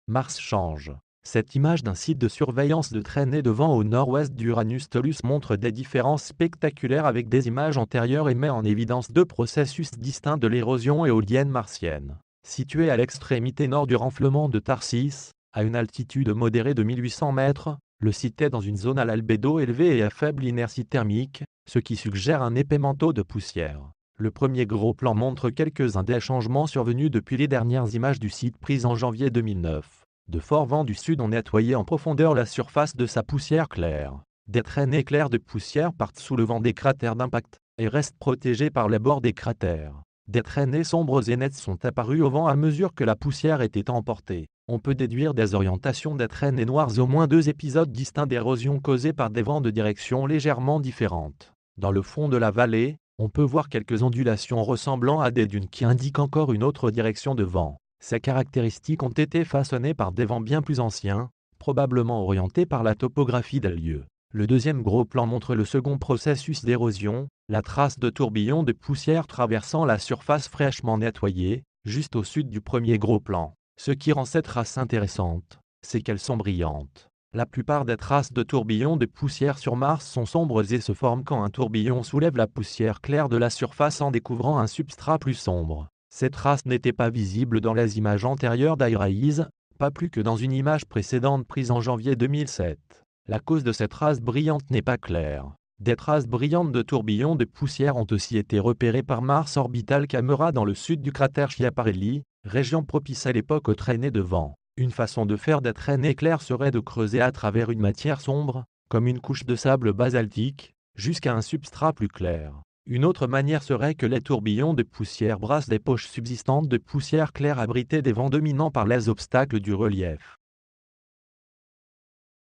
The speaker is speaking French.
Mars change. Cette image d'un site de surveillance de traînée de vent au nord-ouest d'Uranus Tolus montre des différences spectaculaires avec des images antérieures et met en évidence deux processus distincts de l'érosion éolienne martienne. Situé à l'extrémité nord du renflement de Tharsis, à une altitude modérée de 1800 mètres, le site est dans une zone à l'albédo élevé et à faible inertie thermique, ce qui suggère un épais manteau de poussière. Le premier gros plan montre quelques-uns des changements survenus depuis les dernières images du site prises en janvier 2009. De forts vents du sud ont nettoyé en profondeur la surface de sa poussière claire. Des traînées claires de poussière partent sous le vent des cratères d'impact et restent protégées par les bords des cratères. Des traînées sombres et nettes sont apparues au vent à mesure que la poussière était emportée. On peut déduire des orientations des traînées noires au moins deux épisodes distincts d'érosion causés par des vents de direction légèrement différentes. Dans le fond de la vallée, on peut voir quelques ondulations ressemblant à des dunes qui indiquent encore une autre direction de vent. Ces caractéristiques ont été façonnées par des vents bien plus anciens, probablement orientés par la topographie des lieux. Le deuxième gros plan montre le second processus d'érosion, la trace de tourbillons de poussière traversant la surface fraîchement nettoyée, juste au sud du premier gros plan. Ce qui rend cette trace intéressante, c'est qu'elles sont brillantes. La plupart des traces de tourbillons de poussière sur Mars sont sombres et se forment quand un tourbillon soulève la poussière claire de la surface en découvrant un substrat plus sombre. Ces traces n'étaient pas visibles dans les images antérieures d'I-RAISE, pas plus que dans une image précédente prise en janvier 2007. La cause de ces traces brillantes n'est pas claire. Des traces brillantes de tourbillons de poussière ont aussi été repérées par Mars Orbital Camera dans le sud du cratère Schiaparelli, région propice à l'époque aux traînées de vent. Une façon de faire des traînées claires serait de creuser à travers une matière sombre, comme une couche de sable basaltique, jusqu'à un substrat plus clair. Une autre manière serait que les tourbillons de poussière brassent des poches subsistantes de poussière claire abritées des vents dominants par les obstacles du relief.